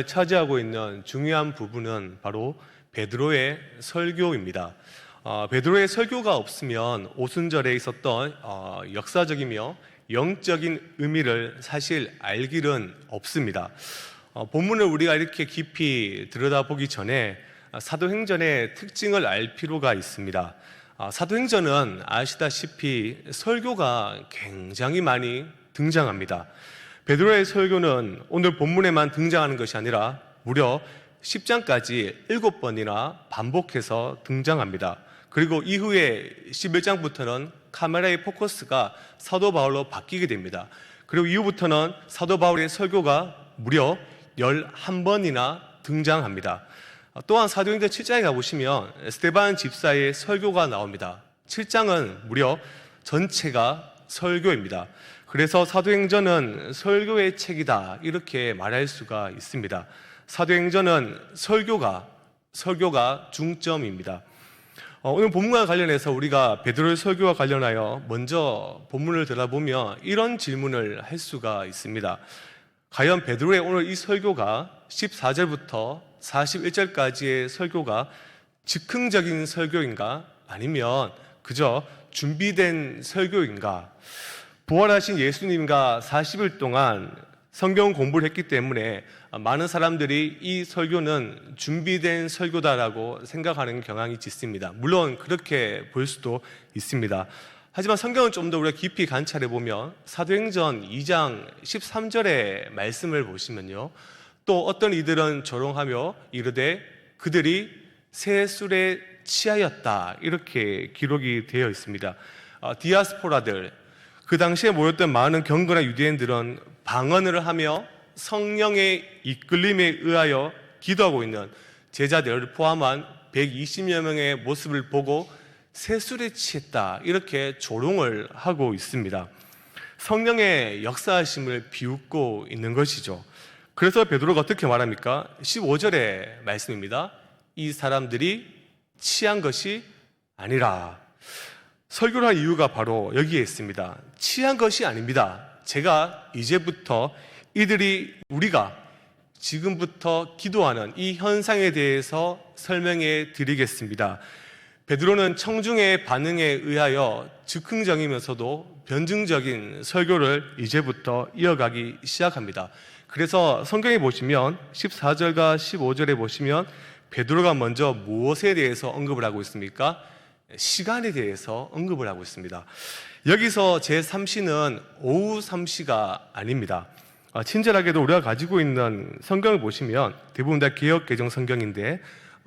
차지하고 있는 중요한 부분은 바로 베드로의 설교입니다. 베드로의 설교가 없으면 오순절에 있었던 역사적이며 영적인 의미를 사실 알 길은 없습니다. 본문을 우리가 이렇게 깊이 들여다보기 전에 사도행전의 특징을 알 필요가 있습니다. 사도행전은 아시다시피 설교가 굉장히 많이 등장합니다. 베드로의 설교는 오늘 본문에만 등장하는 것이 아니라 무려 10장까지 7번이나 반복해서 등장합니다. 그리고 이후에 11장부터는 카메라의 포커스가 사도 바울로 바뀌게 됩니다. 그리고 이후부터는 사도 바울의 설교가 무려 11번이나 등장합니다. 또한 사도행전 7장에 가보시면 스데반 집사의 설교가 나옵니다. 7장은 무려 전체가 설교입니다. 그래서 사도행전은 설교의 책이다 이렇게 말할 수가 있습니다. 사도행전은 설교가 중점입니다. 오늘 본문과 관련해서 우리가 베드로의 설교와 관련하여 먼저 본문을 들어보면 이런 질문을 할 수가 있습니다. 과연 베드로의 오늘 이 설교가 14절부터 41절까지의 설교가 즉흥적인 설교인가 아니면 그저 준비된 설교인가? 부활하신 예수님과 40일 동안 성경 공부를 했기 때문에 많은 사람들이 이 설교는 준비된 설교다라고 생각하는 경향이 짙습니다. 물론 그렇게 볼 수도 있습니다. 하지만 성경을 좀 더 우리가 깊이 관찰해 보면 사도행전 2장 13절의 말씀을 보시면요, 또 어떤 이들은 조롱하며 이르되 그들이 새 술에 취하였다 이렇게 기록이 되어 있습니다. 디아스포라들, 그 당시에 모였던 많은 경건한 유대인들은 방언을 하며 성령의 이끌림에 의하여 기도하고 있는 제자들을 포함한 120여 명의 모습을 보고 새술에 취했다 이렇게 조롱을 하고 있습니다. 성령의 역사하심을 비웃고 있는 것이죠. 그래서 베드로가 어떻게 말합니까? 15절의 말씀입니다. 이 사람들이 취한 것이 아니라. 설교를 한 이유가 바로 여기에 있습니다. 취한 것이 아닙니다. 제가 이제부터 우리가 지금부터 기도하는 이 현상에 대해서 설명해 드리겠습니다. 베드로는 청중의 반응에 의하여 즉흥적이면서도 변증적인 설교를 이제부터 이어가기 시작합니다. 그래서 성경에 보시면 14절과 15절에 보시면 베드로가 먼저 무엇에 대해서 언급을 하고 있습니까? 시간에 대해서 언급을 하고 있습니다. 여기서 제3시는 오후 3시가 아닙니다. 친절하게도 우리가 가지고 있는 성경을 보시면 대부분 다 개역 개정 성경인데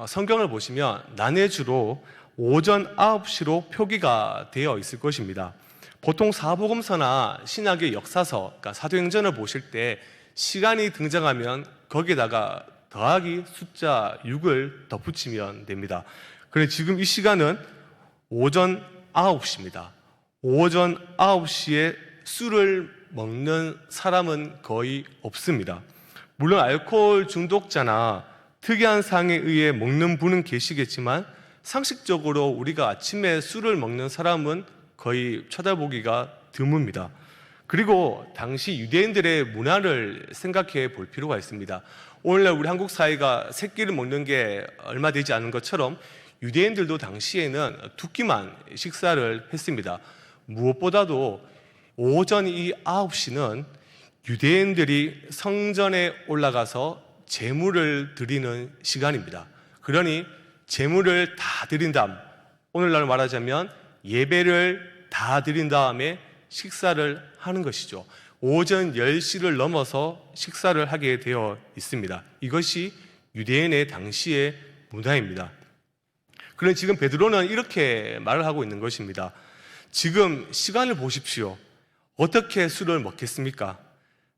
성경을 보시면 난해주로 오전 9시로 표기가 되어 있을 것입니다. 보통 사복음서나 신약의 역사서, 그러니까 사도행전을 보실 때 시간이 등장하면 거기에다가 더하기 숫자 6을 덧붙이면 됩니다. 그런데 지금 이 시간은 오전 9시입니다. 오전 9시에 술을 먹는 사람은 거의 없습니다. 물론 알코올 중독자나 특이한 상에 의해 먹는 분은 계시겠지만 상식적으로 우리가 아침에 술을 먹는 사람은 거의 쳐다보기가 드뭅니다. 그리고 당시 유대인들의 문화를 생각해 볼 필요가 있습니다. 오늘날 우리 한국 사회가 세 끼를 먹는 게 얼마 되지 않은 것처럼 유대인들도 당시에는 두 끼만 식사를 했습니다. 무엇보다도 오전 이 9시는 유대인들이 성전에 올라가서 제물을 드리는 시간입니다. 그러니 제물을 다 드린 다음, 오늘날 말하자면 예배를 다 드린 다음에 식사를 하는 것이죠. 오전 10시를 넘어서 식사를 하게 되어 있습니다. 이것이 유대인의 당시의 문화입니다. 그런데 지금 베드로는 이렇게 말을 하고 있는 것입니다. 지금 시간을 보십시오. 어떻게 술을 먹겠습니까?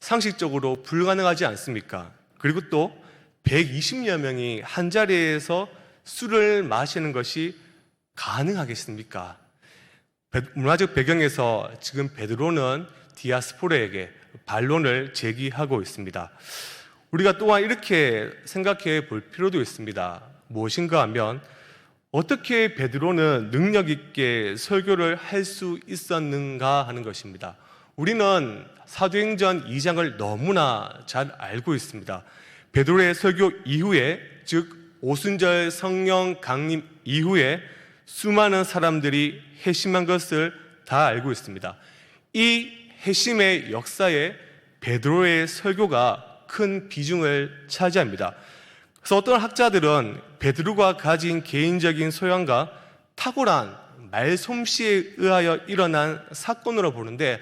상식적으로 불가능하지 않습니까? 그리고 또 120여 명이 한 자리에서 술을 마시는 것이 가능하겠습니까? 문화적 배경에서 지금 베드로는 디아스포라에게 반론을 제기하고 있습니다. 우리가 또한 이렇게 생각해 볼 필요도 있습니다. 무엇인가 하면 어떻게 베드로는 능력 있게 설교를 할 수 있었는가 하는 것입니다. 우리는 사도행전 2장을 너무나 잘 알고 있습니다. 베드로의 설교 이후에, 즉 오순절 성령 강림 이후에 수많은 사람들이 회심한 것을 다 알고 있습니다. 이 회심의 역사에 베드로의 설교가 큰 비중을 차지합니다. 그래서 어떤 학자들은 베드로가 가진 개인적인 소양과 탁월한 말솜씨에 의하여 일어난 사건으로 보는데,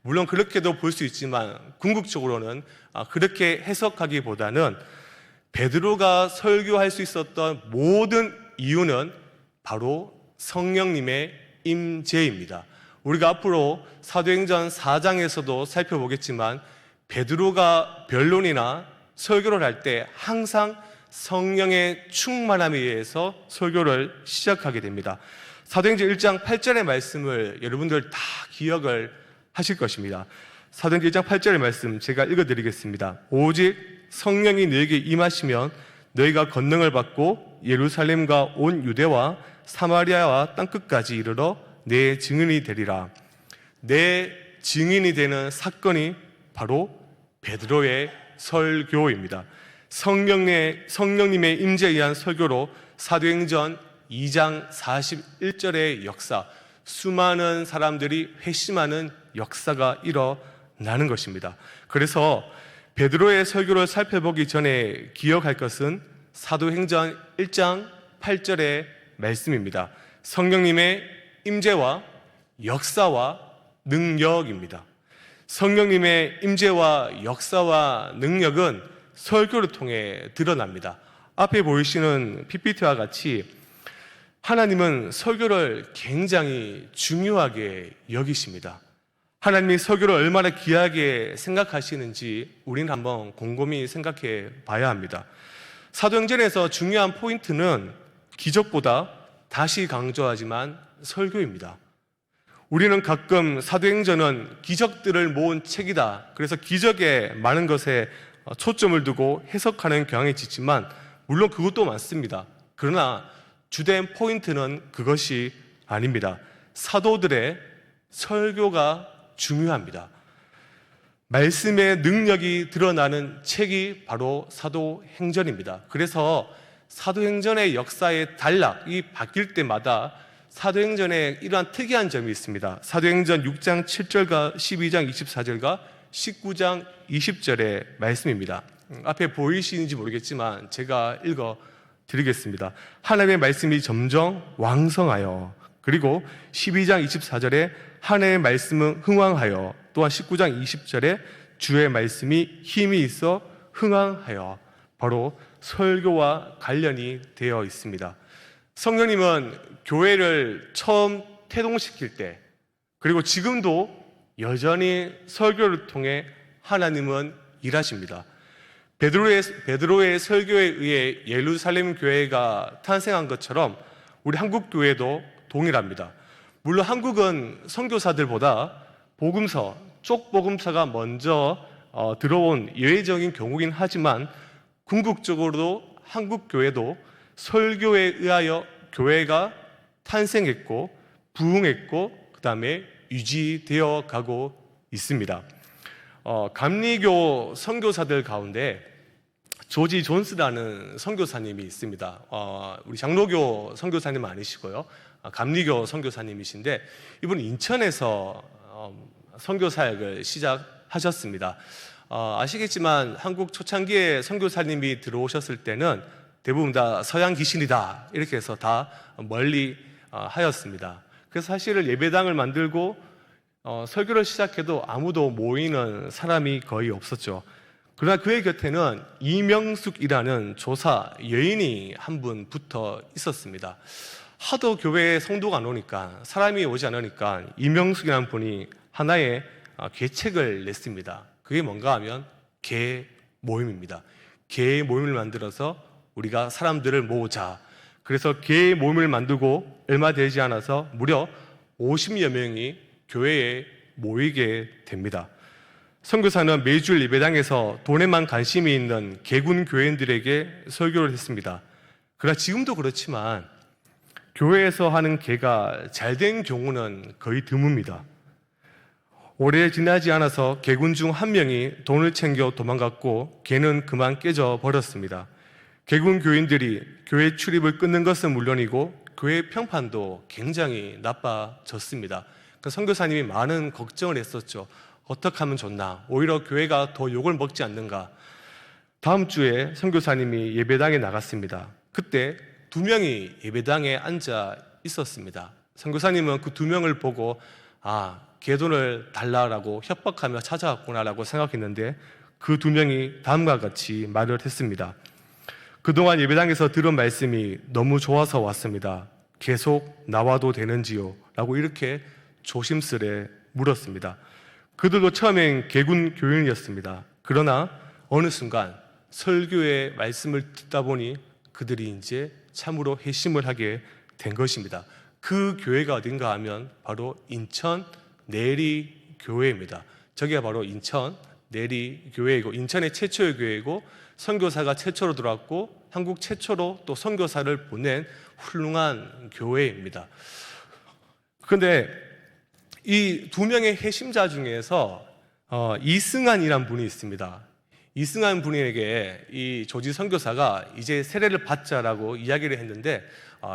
물론 그렇게도 볼 수 있지만 궁극적으로는 그렇게 해석하기보다는 베드로가 설교할 수 있었던 모든 이유는 바로 성령님의 임재입니다. 우리가 앞으로 사도행전 4장에서도 살펴보겠지만 베드로가 변론이나 설교를 할 때 항상 성령의 충만함에 의해서 설교를 시작하게 됩니다. 사도행전 1장 8절의 말씀을 여러분들 다 기억을 하실 것입니다. 사도행전 1장 8절의 말씀 제가 읽어드리겠습니다. 오직 성령이 너에게 임하시면 너희가 권능을 받고 예루살렘과 온 유대와 사마리아와 땅끝까지 이르러 내 증인이 되리라. 내 증인이 되는 사건이 바로 베드로의 설교입니다. 성령님의 임재에 의한 설교로 사도행전 2장 41절의 역사, 수많은 사람들이 회심하는 역사가 일어나는 것입니다. 그래서 베드로의 설교를 살펴보기 전에 기억할 것은 사도행전 1장 8절의 말씀입니다. 성령님의 임재와 역사와 능력입니다. 성령님의 임재와 역사와 능력은 설교를 통해 드러납니다. 앞에 보이시는 PPT와 같이 하나님은 설교를 굉장히 중요하게 여기십니다. 하나님이 설교를 얼마나 귀하게 생각하시는지 우리는 한번 곰곰이 생각해 봐야 합니다. 사도행전에서 중요한 포인트는 기적보다, 다시 강조하지만, 설교입니다. 우리는 가끔 사도행전은 기적들을 모은 책이다, 그래서 기적에 많은 것에 초점을 두고 해석하는 경향이 짙지만 물론 그것도 맞습니다. 그러나 주된 포인트는 그것이 아닙니다. 사도들의 설교가 중요합니다. 말씀의 능력이 드러나는 책이 바로 사도행전입니다. 그래서 사도행전의 역사의 단락이 바뀔 때마다 사도행전에 이러한 특이한 점이 있습니다. 사도행전 6장 7절과 12장 24절과 19장 20절의 말씀입니다. 앞에 보이시는지 모르겠지만 제가 읽어 드리겠습니다. 하나님의 말씀이 점점 왕성하여, 그리고 12장 24절에 하나님의 말씀은 흥왕하여, 또한 19장 20절에 주의 말씀이 힘이 있어 흥왕하여, 바로 설교와 관련이 되어 있습니다. 성령님은 교회를 처음 태동시킬 때, 그리고 지금도 여전히 설교를 통해 하나님은 일하십니다. 베드로의 설교에 의해 예루살렘 교회가 탄생한 것처럼 우리 한국 교회도 동일합니다. 물론 한국은 선교사들보다 복음서, 쪽복음서가 먼저 들어온 예외적인 경우긴 하지만 궁극적으로도 한국 교회도 설교에 의하여 교회가 탄생했고 부흥했고 그 다음에 유지되어 가고 있습니다. 감리교 선교사들 가운데 조지 존스라는 선교사님이 있습니다. 우리 장로교 선교사님 아니시고요, 감리교 선교사님이신데 이분 인천에서 선교 사역을 시작하셨습니다. 아시겠지만 한국 초창기에 선교사님이 들어오셨을 때는 대부분 다 서양 귀신이다 이렇게 해서 다 멀리 하였습니다. 그래서 사실은 예배당을 만들고 설교를 시작해도 아무도 모이는 사람이 거의 없었죠. 그러나 그의 곁에는 이명숙이라는 조사 여인이 한 분 붙어 있었습니다. 하도 교회에 성도가 안 오니까, 사람이 오지 않으니까 이명숙이라는 분이 하나의 계책을 냈습니다. 그게 뭔가 하면 개 모임입니다. 개 모임을 만들어서 우리가 사람들을 모으자. 그래서 개 모임을 만들고 얼마 되지 않아서 무려 50여 명이 교회에 모이게 됩니다. 선교사는 매주 예배당에서 돈에만 관심이 있는 개군 교인들에게 설교를 했습니다. 그러나 지금도 그렇지만 교회에서 하는 개가 잘된 경우는 거의 드뭅니다. 오래 지나지 않아서 개군 중 한 명이 돈을 챙겨 도망갔고 걔는 그만 깨져 버렸습니다. 개군 교인들이 교회 출입을 끊는 것은 물론이고 교회 평판도 굉장히 나빠졌습니다. 그 선교사님이 많은 걱정을 했었죠. 어떻게 하면 좋나? 오히려 교회가 더 욕을 먹지 않는가? 다음 주에 선교사님이 예배당에 나갔습니다. 그때 2명이 예배당에 앉아 있었습니다. 선교사님은 그 2명을 보고 개돈을 달라라고 협박하며 찾아왔구나라고 생각했는데 그 2명이 다음과 같이 말을 했습니다. 그동안 예배당에서 들은 말씀이 너무 좋아서 왔습니다. 계속 나와도 되는지요? 라고 이렇게 조심스레 물었습니다. 그들도 처음엔 개군 교인이었습니다. 그러나 어느 순간 설교의 말씀을 듣다 보니 그들이 이제 참으로 회심을 하게 된 것입니다. 그 교회가 어딘가 하면 바로 인천 내리교회입니다. 저기가 바로 인천 내리교회이고 인천의 최초의 교회이고 선교사가 최초로 들어왔고 한국 최초로 또 선교사를 보낸 훌륭한 교회입니다. 그런데 이 2명의 회심자 중에서 이승환이란 분이 있습니다. 이승환 분에게 이 조지 선교사가 이제 세례를 받자라고 이야기를 했는데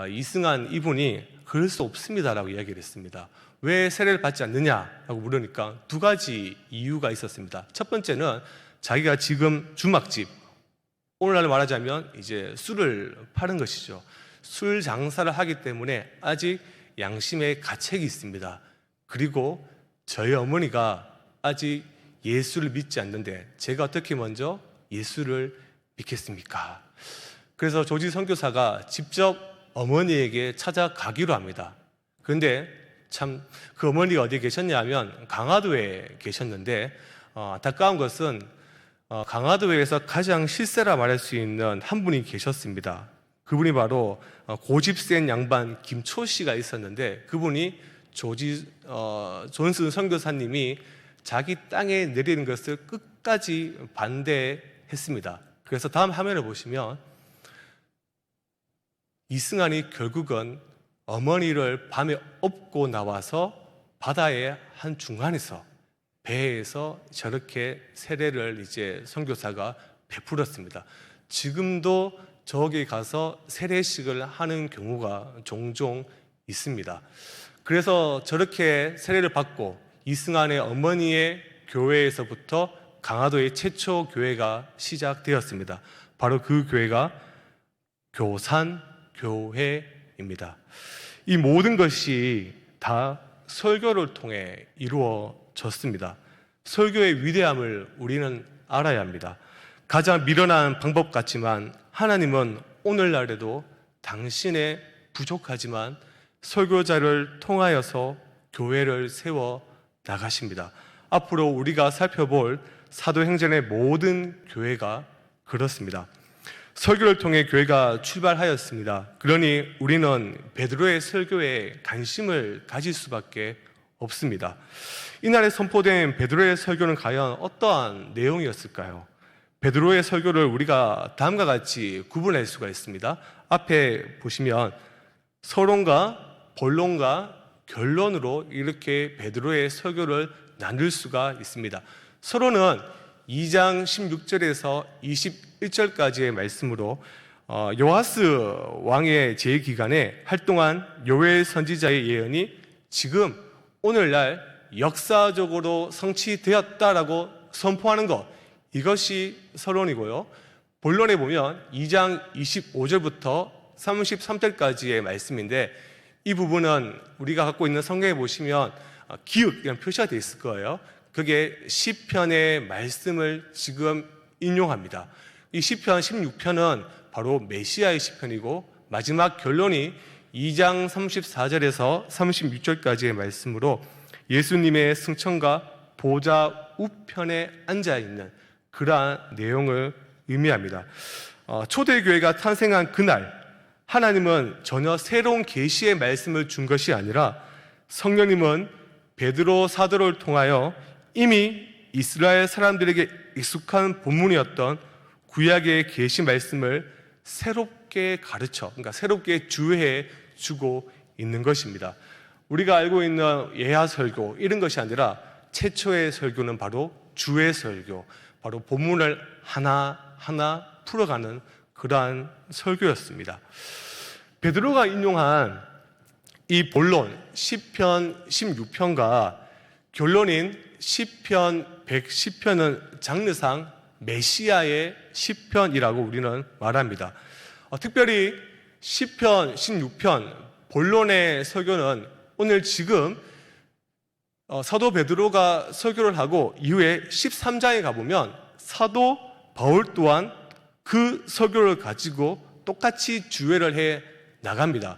이승환 이분이 그럴 수 없습니다라고 이야기를 했습니다. 왜 세례를 받지 않느냐라고 물으니까 2가지 이유가 있었습니다. 첫 번째는 자기가 지금 주막집, 오늘날 말하자면 이제 술을 파는 것이죠. 술 장사를 하기 때문에 아직 양심의 가책이 있습니다. 그리고 저희 어머니가 아직 예수를 믿지 않는데 제가 어떻게 먼저 예수를 믿겠습니까? 그래서 조지 선교사가 직접 어머니에게 찾아가기로 합니다. 그런데 참 그 어머니가 어디에 계셨냐 하면 강화도에 계셨는데 안타까운 것은 강화도에서 가장 실세라 말할 수 있는 한 분이 계셨습니다. 그분이 바로 고집 센 양반 김초 씨가 있었는데 그분이 조지 존슨 선교사님이 자기 땅에 내리는 것을 끝까지 반대했습니다. 그래서 다음 화면을 보시면 이승환이 결국은 어머니를 밤에 업고 나와서 바다의 한 중간에서 배에서 저렇게 세례를 이제 선교사가 베풀었습니다. 지금도 저기 가서 세례식을 하는 경우가 종종 있습니다. 그래서 저렇게 세례를 받고 이승환의 어머니의 교회에서부터 강화도의 최초 교회가 시작되었습니다. 바로 그 교회가 교산교회입니다. 이 모든 것이 다 설교를 통해 이루어졌습니다. 설교의 위대함을 우리는 알아야 합니다. 가장 미련한 방법 같지만 하나님은 오늘날에도 당신의 부족하지만 설교자를 통하여서 교회를 세워 나가십니다. 앞으로 우리가 살펴볼 사도행전의 모든 교회가 그렇습니다. 설교를 통해 교회가 출발하였습니다. 그러니 우리는 베드로의 설교에 관심을 가질 수밖에 없습니다. 이날에 선포된 베드로의 설교는 과연 어떠한 내용이었을까요? 베드로의 설교를 우리가 다음과 같이 구분할 수가 있습니다. 앞에 보시면 서론과 본론과 결론으로 이렇게 베드로의 설교를 나눌 수가 있습니다. 서론은 2장 16절에서 21절까지의 말씀으로 요하스 왕의 재기간에 활동한 요엘 선지자의 예언이 지금 오늘날 역사적으로 성취되었다라고 선포하는 것, 이것이 서론이고요. 본론에 보면 2장 25절부터 33절까지의 말씀인데 이 부분은 우리가 갖고 있는 성경에 보시면 기역이라는 표시가 되어 있을 거예요. 그게 시편의 말씀을 지금 인용합니다. 이 시편 16편은 바로 메시아의 시편이고 마지막 결론이 2장 34절에서 36절까지의 말씀으로 예수님의 승천과 보좌 우편에 앉아있는 그러한 내용을 의미합니다. 초대교회가 탄생한 그날 하나님은 전혀 새로운 계시의 말씀을 준 것이 아니라 성령님은 베드로 사도를 통하여 이미 이스라엘 사람들에게 익숙한 본문이었던 구약의 계시 말씀을 새롭게 가르쳐, 그러니까 새롭게 주해 주고 있는 것입니다. 우리가 알고 있는 예하설교 이런 것이 아니라 최초의 설교는 바로 주의 설교, 바로 본문을 하나하나 풀어가는 그러한 설교였습니다. 베드로가 인용한 이 본론 시편 16편과 결론인 시편 110편은 장르상 메시아의 시편이라고 우리는 말합니다. 특별히 시편 16편 본론의 설교는 오늘 지금 사도 베드로가 설교를 하고 이후에 13장에 가보면 사도 바울 또한 그 설교를 가지고 똑같이 주회를 해 나갑니다.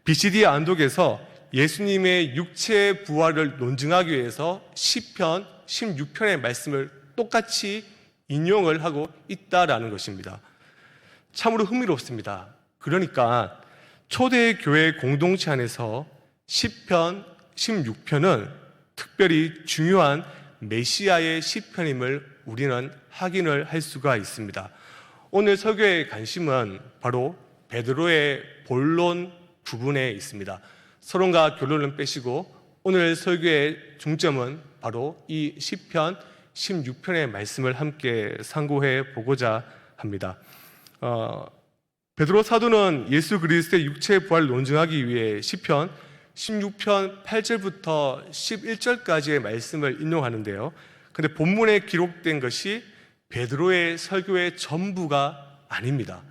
BCD 안독에서 예수님의 육체 부활을 논증하기 위해서 시편 16편의 말씀을 똑같이 인용을 하고 있다라는 것입니다. 참으로 흥미롭습니다. 그러니까 초대교회 공동체 안에서 시편 16편은 특별히 중요한 메시아의 시편임을 우리는 확인을 할 수가 있습니다. 오늘 설교의 관심은 바로 베드로의 본론 부분에 있습니다. 서론과 결론은 빼시고 오늘 설교의 중점은 바로 이 시편 16편의 말씀을 함께 상고해 보고자 합니다. 베드로 사도는 예수 그리스도의 육체 부활을 논증하기 위해 시편 16편 8절부터 11절까지의 말씀을 인용하는데요. 그런데 본문에 기록된 것이 베드로의 설교의 전부가 아닙니다.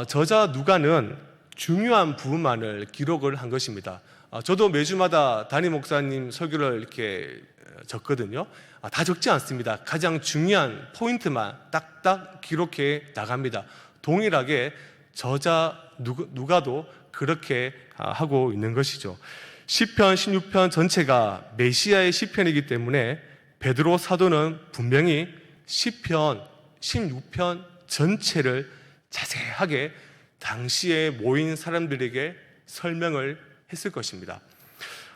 저자 누가는 중요한 부분만을 기록을 한 것입니다. 저도 매주마다 담임 목사님 설교를 이렇게 적거든요. 다 적지 않습니다. 가장 중요한 포인트만 딱딱 기록해 나갑니다. 동일하게 저자 누가도 그렇게 하고 있는 것이죠. 시편 16편 전체가 메시아의 시편이기 때문에 베드로 사도는 분명히 시편 16편 전체를 자세하게 당시에 모인 사람들에게 설명을 했을 것입니다.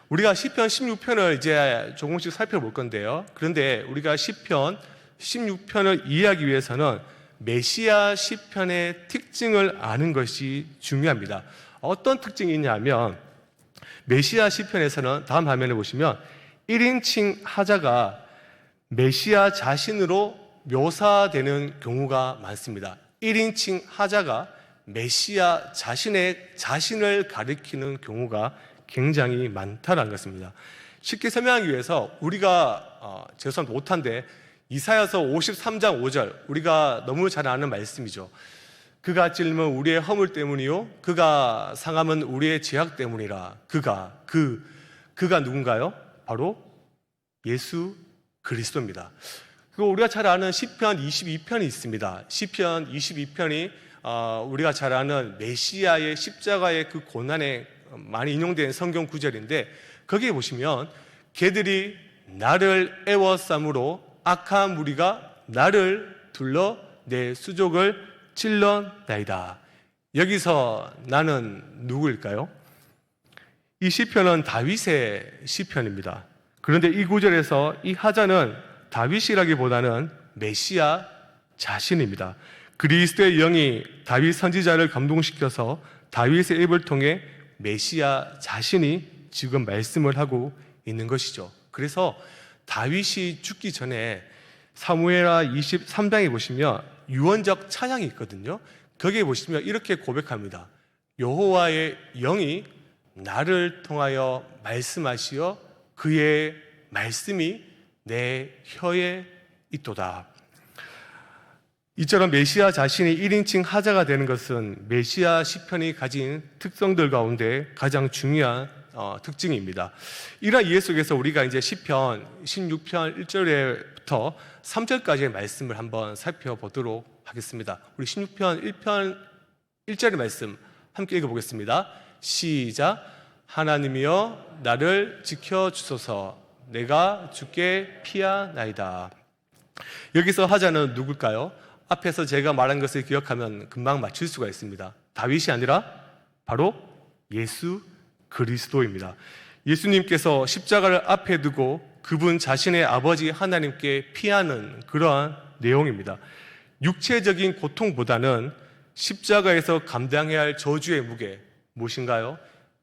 우리가 시편 16편을 이제 조금씩 살펴볼 건데요. 그런데 우리가 시편 16편을 이해하기 위해서는 메시아 시편의 특징을 아는 것이 중요합니다. 어떤 특징이 있냐면 메시아 시편에서는 다음 화면에 보시면 1인칭 하자가 메시아 자신으로 묘사되는 경우가 많습니다. 1인칭 하자가 메시아 자신을 가리키는 경우가 굉장히 많다는 것입니다. 쉽게 설명하기 위해서 우리가 죄송합니다 못한데 이사야서 53장 5절 우리가 너무 잘 아는 말씀이죠. 그가 찔림은 우리의 허물 때문이요 그가 상함은 우리의 죄악 때문이라. 그가 누군가요? 바로 예수 그리스도입니다. 그리고 우리가 잘 아는 시편 22편이 있습니다. 시편 22편이 우리가 잘 아는 메시아의 십자가의 그 고난에 많이 인용된 성경 구절인데 거기에 보시면 개들이 나를 애워싸므로 악한 무리가 나를 둘러 내 수족을 찔러나이다. 여기서 나는 누구일까요? 이 시편은 다윗의 시편입니다. 그런데 이 구절에서 이 하자는 다윗이라기보다는 메시아 자신입니다. 그리스도의 영이 다윗 선지자를 감동시켜서 다윗의 입을 통해 메시아 자신이 지금 말씀을 하고 있는 것이죠. 그래서 다윗이 죽기 전에 사무엘하 23장에 보시면 유언적 찬양이 있거든요. 거기에 보시면 이렇게 고백합니다. 여호와의 영이 나를 통하여 말씀하시어 그의 말씀이 내 혀에 있도다. 이처럼 메시아 자신이 1인칭 하자가 되는 것은 메시아 시편이 가진 특성들 가운데 가장 중요한 특징입니다. 이러한 이해 속에서 우리가 이제 시편 16편 1절부터 3절까지의 말씀을 한번 살펴보도록 하겠습니다. 우리 16편 1편 1절의 말씀 함께 읽어보겠습니다. 시작. 하나님이여 나를 지켜주소서. 내가 주께 피하나이다. 여기서 하자는 누굴까요? 앞에서 제가 말한 것을 기억하면 금방 맞출 수가 있습니다. 다윗이 아니라 바로 예수 그리스도입니다. 예수님께서 십자가를 앞에 두고 그분 자신의 아버지 하나님께 피하는 그러한 내용입니다. 육체적인 고통보다는 십자가에서 감당해야 할 저주의 무게 무엇인가요?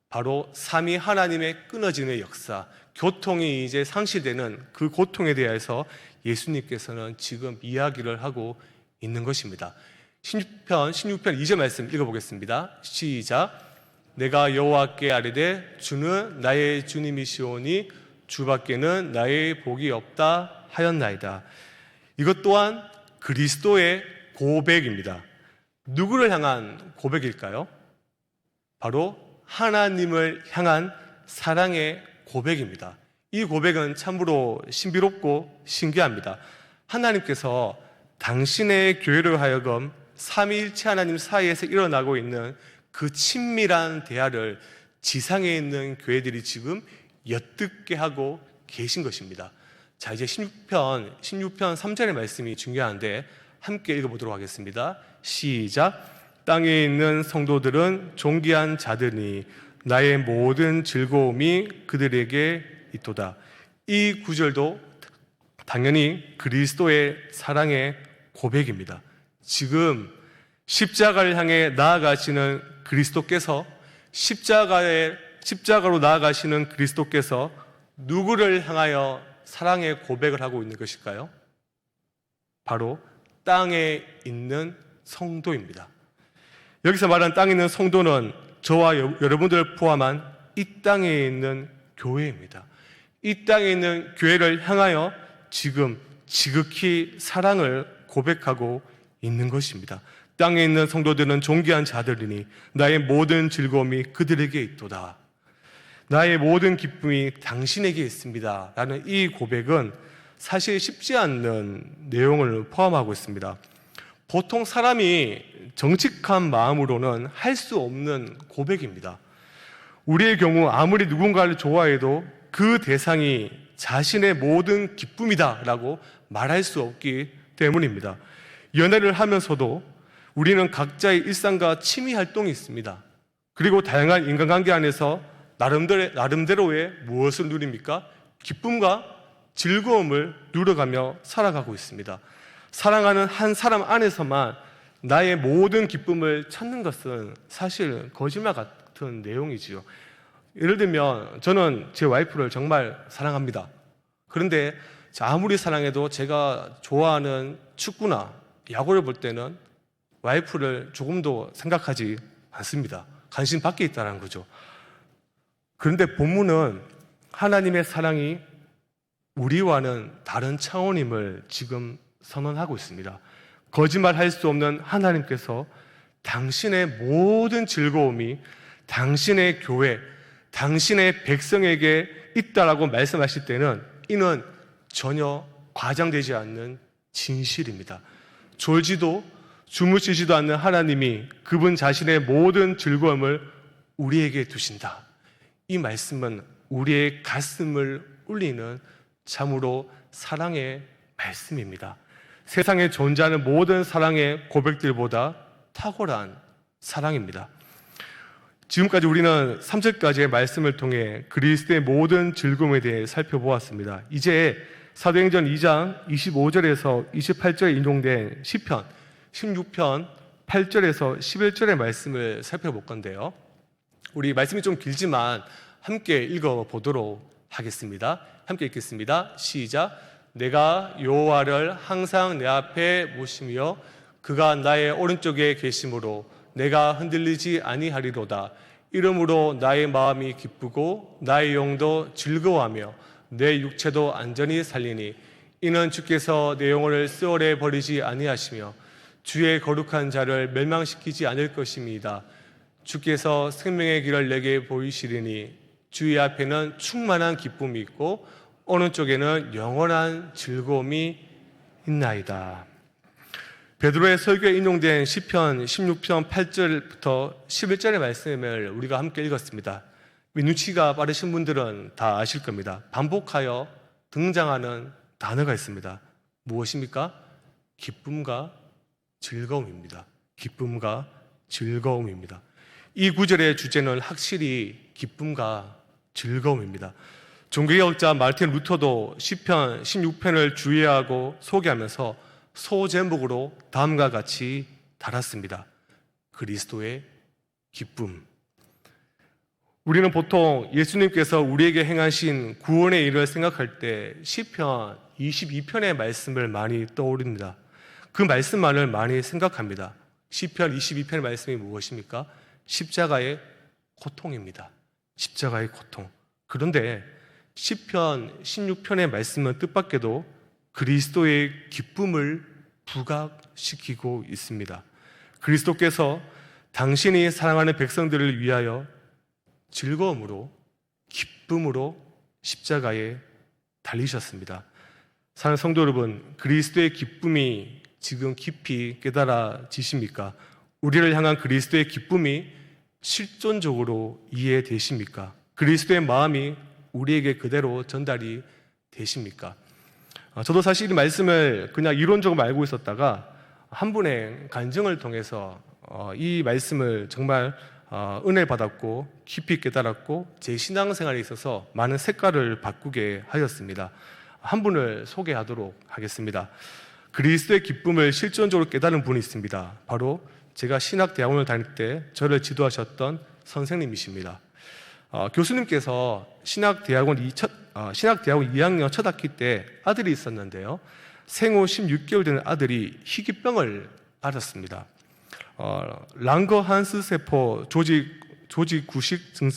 바로 삼위 하나님의 끊어지는 역사, 교통이 이제 상실되는 그 고통에 대해서 예수님께서는 지금 이야기를 하고 있는 것입니다. 16편 2절 말씀 읽어보겠습니다. 시작. 내가 여호와께 아뢰되 주는 나의 주님이시오니 주밖에는 나의 복이 없다 하였나이다. 이것 또한 그리스도의 고백입니다. 누구를 향한 고백일까요? 바로 하나님을 향한 사랑의 고백입니다. 이 고백은 참으로 신비롭고 신기합니다. 하나님께서 당신의 교회를 하여금 삼위일체 하나님 사이에서 일어나고 있는 그 친밀한 대화를 지상에 있는 교회들이 지금 엿듣게 하고 계신 것입니다. 자, 이제 16편 3절의 말씀이 중요한데 함께 읽어보도록 하겠습니다. 시작. 땅에 있는 성도들은 존귀한 자들이니 나의 모든 즐거움이 그들에게 있도다. 이 구절도 당연히 그리스도의 사랑의 고백입니다. 지금 십자가를 향해 나아가시는 그리스도께서 십자가로 나아가시는 그리스도께서 누구를 향하여 사랑의 고백을 하고 있는 것일까요? 바로 땅에 있는 성도입니다. 여기서 말하는 땅에 있는 성도는 저와 여러분들을 포함한 이 땅에 있는 교회입니다. 이 땅에 있는 교회를 향하여 지금 지극히 사랑을 고백하고 있는 것입니다. 땅에 있는 성도들은 존귀한 자들이니 나의 모든 즐거움이 그들에게 있도다. 나의 모든 기쁨이 당신에게 있습니다. 라는 이 고백은 사실 쉽지 않는 내용을 포함하고 있습니다. 보통 사람이 정직한 마음으로는 할 수 없는 고백입니다. 우리의 경우 아무리 누군가를 좋아해도 그 대상이 자신의 모든 기쁨이다 라고 말할 수 없기 때문입니다. 연애를 하면서도 우리는 각자의 일상과 취미 활동이 있습니다. 그리고 다양한 인간관계 안에서 나름대로의 무엇을 누립니까? 기쁨과 즐거움을 누려가며 살아가고 있습니다. 사랑하는 한 사람 안에서만 나의 모든 기쁨을 찾는 것은 사실 거짓말 같은 내용이지요. 예를 들면 저는 제 와이프를 정말 사랑합니다. 그런데 아무리 사랑해도 제가 좋아하는 축구나 야구를 볼 때는 와이프를 조금도 생각하지 않습니다. 관심 밖에 있다는 거죠. 그런데 본문은 하나님의 사랑이 우리와는 다른 차원임을 지금 선언하고 있습니다. 거짓말할 수 없는 하나님께서 당신의 모든 즐거움이 당신의 교회, 당신의 백성에게 있다라고 말씀하실 때는 이는 전혀 과장되지 않는 진실입니다. 졸지도 주무시지도 않는 하나님이 그분 자신의 모든 즐거움을 우리에게 두신다. 이 말씀은 우리의 가슴을 울리는 참으로 사랑의 말씀입니다. 세상에 존재하는 모든 사랑의 고백들보다 탁월한 사랑입니다. 지금까지 우리는 3절까지의 말씀을 통해 그리스도의 모든 즐거움에 대해 살펴보았습니다. 이제 사도행전 2장 25절에서 28절에 인용된 시편 16편 8절에서 11절의 말씀을 살펴볼 건데요. 우리 말씀이 좀 길지만 함께 읽어보도록 하겠습니다. 함께 읽겠습니다. 시작. 내가 여호와를 항상 내 앞에 모시며 그가 나의 오른쪽에 계심으로 내가 흔들리지 아니하리로다. 이러므로 나의 마음이 기쁘고 나의 영도 즐거워하며 내 육체도 안전히 살리니 이는 주께서 내 영혼을 수월에 버리지 아니하시며 주의 거룩한 자를 멸망시키지 않을 것입니다. 주께서 생명의 길을 내게 보이시리니 주의 앞에는 충만한 기쁨이 있고 오른쪽에는 영원한 즐거움이 있나이다. 베드로의 설교에 인용된 시편 16편 8절부터 11절의 말씀을 우리가 함께 읽었습니다. 눈치가 빠르신 분들은 다 아실 겁니다. 반복하여 등장하는 단어가 있습니다. 무엇입니까? 기쁨과 즐거움입니다. 기쁨과 즐거움입니다. 이 구절의 주제는 확실히 기쁨과 즐거움입니다. 종교개혁자 마르틴 루터도 시편 16편을 주의하고 소개하면서 소제목으로 다음과 같이 달았습니다. 그리스도의 기쁨. 우리는 보통 예수님께서 우리에게 행하신 구원의 일을 생각할 때 시편 22편의 말씀을 많이 떠올립니다. 그 말씀만을 많이 생각합니다. 시편 22편의 말씀이 무엇입니까? 십자가의 고통입니다. 십자가의 고통. 그런데 시편 16편의 말씀은 뜻밖에도 그리스도의 기쁨을 부각시키고 있습니다. 그리스도께서 당신이 사랑하는 백성들을 위하여 즐거움으로, 기쁨으로 십자가에 달리셨습니다. 사랑하는 성도 여러분, 그리스도의 기쁨이 지금 깊이 깨달아지십니까? 우리를 향한 그리스도의 기쁨이 실존적으로 이해되십니까? 그리스도의 마음이 우리에게 그대로 전달이 되십니까? 저도 사실 이 말씀을 그냥 이론적으로 알고 있었다가 한 분의 간증을 통해서 이 말씀을 정말 은혜를 받았고 깊이 깨달았고 제 신앙생활에 있어서 많은 색깔을 바꾸게 하였습니다. 한 분을 소개하도록 하겠습니다. 그리스도의 기쁨을 실존적으로 깨달은 분이 있습니다. 바로 제가 신학대학원을 다닐 때 저를 지도하셨던 선생님이십니다. 교수님께서 신학대학원 2학년 첫 학기 때 아들이 있었는데요, 생후 16개월 되는 아들이 희귀병을 앓았습니다. 랑거한스 세포 조직 구식 증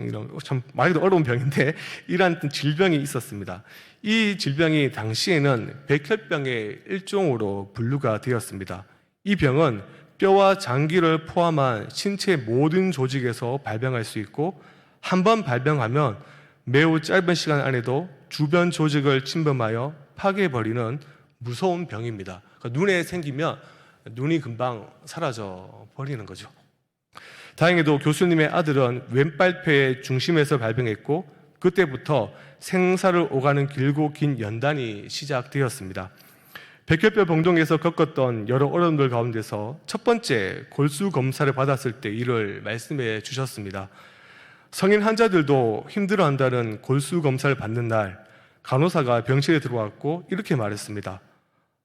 이런 참 말하기도 어려운 병인데 이러한 질병이 있었습니다. 이 질병이 당시에는 백혈병의 일종으로 분류가 되었습니다. 이 병은 뼈와 장기를 포함한 신체 모든 조직에서 발병할 수 있고 한 번 발병하면 매우 짧은 시간 안에도 주변 조직을 침범하여 파괴해버리는 무서운 병입니다. 그러니까 눈에 생기면 눈이 금방 사라져 버리는 거죠. 다행히도 교수님의 아들은 왼발뼈의 중심에서 발병했고 그때부터 생사를 오가는 길고 긴 연단이 시작되었습니다. 백혈병 병동에서 겪었던 여러 어려움들 가운데서 첫 번째 골수 검사를 받았을 때 이를 말씀해 주셨습니다. 성인 환자들도 힘들어한다는 골수 검사를 받는 날 간호사가 병실에 들어왔고 이렇게 말했습니다.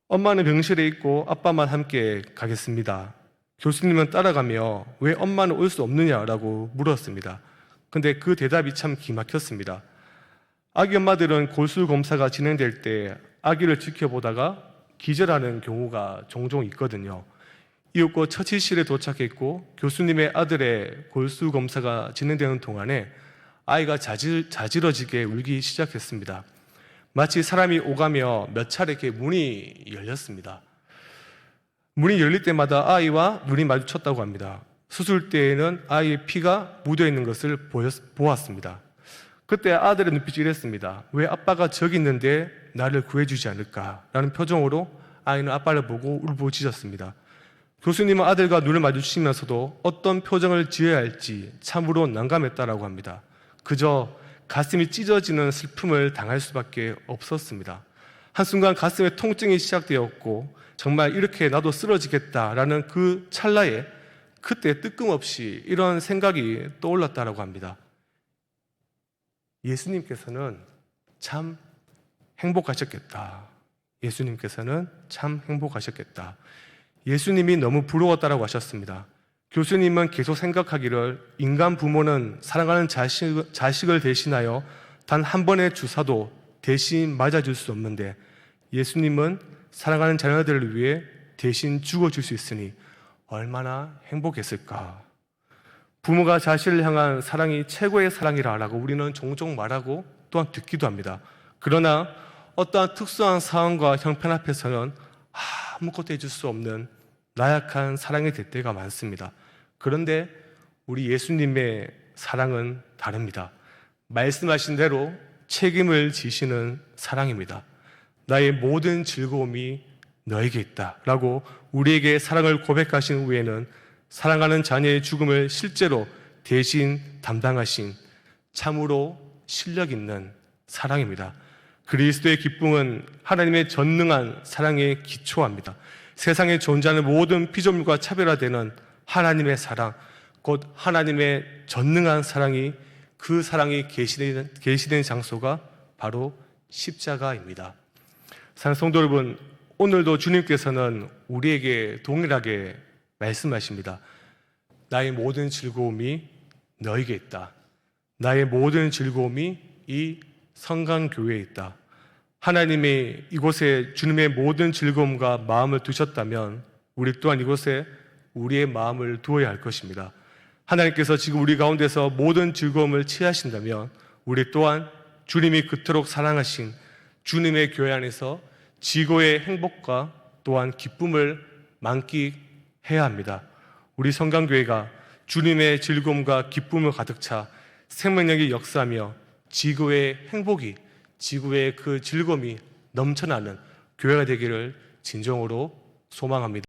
엄마는 병실에 있고 아빠만 함께 가겠습니다. 교수님은 따라가며 왜 엄마는 올 수 없느냐라고 물었습니다. 근데 그 대답이 참 기막혔습니다. 아기 엄마들은 골수 검사가 진행될 때 아기를 지켜보다가 기절하는 경우가 종종 있거든요. 이윽고 처치실에 도착했고 교수님의 아들의 골수 검사가 진행되는 동안에 아이가 자지러지게 울기 시작했습니다. 마치 사람이 오가며 몇 차례 이렇게 문이 열렸습니다. 문이 열릴 때마다 아이와 눈이 마주쳤다고 합니다. 수술대에는 아이의 피가 묻어 있는 것을 보았습니다. 그때 아들의 눈빛이 이랬습니다. 왜 아빠가 저기 있는데 나를 구해주지 않을까? 라는 표정으로 아이는 아빠를 보고 울부짖었습니다. 교수님은 아들과 눈을 마주치면서도 어떤 표정을 지어야 할지 참으로 난감했다라고 합니다. 그저 가슴이 찢어지는 슬픔을 당할 수밖에 없었습니다. 한순간 가슴에 통증이 시작되었고 정말 이렇게 나도 쓰러지겠다라는 그 찰나에 그때 뜨끔없이 이런 생각이 떠올랐다라고 합니다. 예수님께서는 참 행복하셨겠다. 예수님께서는 참 행복하셨겠다. 예수님이 너무 부러웠다라고 하셨습니다. 교수님은 계속 생각하기를 인간 부모는 사랑하는 자식을 대신하여 단 한 번의 주사도 대신 맞아줄 수 없는데 예수님은 사랑하는 자녀들을 위해 대신 죽어줄 수 있으니 얼마나 행복했을까. 부모가 자식을 향한 사랑이 최고의 사랑이라고 우리는 종종 말하고 또한 듣기도 합니다. 그러나 어떠한 특수한 상황과 형편 앞에서는 아무것도 해줄 수 없는 나약한 사랑이 될 때가 많습니다. 그런데 우리 예수님의 사랑은 다릅니다. 말씀하신 대로 책임을 지시는 사랑입니다. 나의 모든 즐거움이 너에게 있다 라고 우리에게 사랑을 고백하신 후에는 사랑하는 자녀의 죽음을 실제로 대신 담당하신 참으로 실력 있는 사랑입니다. 그리스도의 기쁨은 하나님의 전능한 사랑에 기초합니다. 세상에 존재하는 모든 피조물과 차별화되는 하나님의 사랑, 곧 하나님의 전능한 사랑이 그 사랑이 계시된 장소가 바로 십자가입니다. 사랑하는 성도 여러분, 오늘도 주님께서는 우리에게 동일하게 말씀하십니다. 나의 모든 즐거움이 너에게 있다. 나의 모든 즐거움이 이 성강교회에 있다. 하나님이 이곳에 주님의 모든 즐거움과 마음을 두셨다면 우리 또한 이곳에 우리의 마음을 두어야 할 것입니다. 하나님께서 지금 우리 가운데서 모든 즐거움을 취하신다면 우리 또한 주님이 그토록 사랑하신 주님의 교회 안에서 지고의 행복과 또한 기쁨을 만끽해야 합니다. 우리 성강교회가 주님의 즐거움과 기쁨을 가득 차 생명력이 역사하며 지구의 행복이, 지구의 그 즐거움이 넘쳐나는 교회가 되기를 진정으로 소망합니다.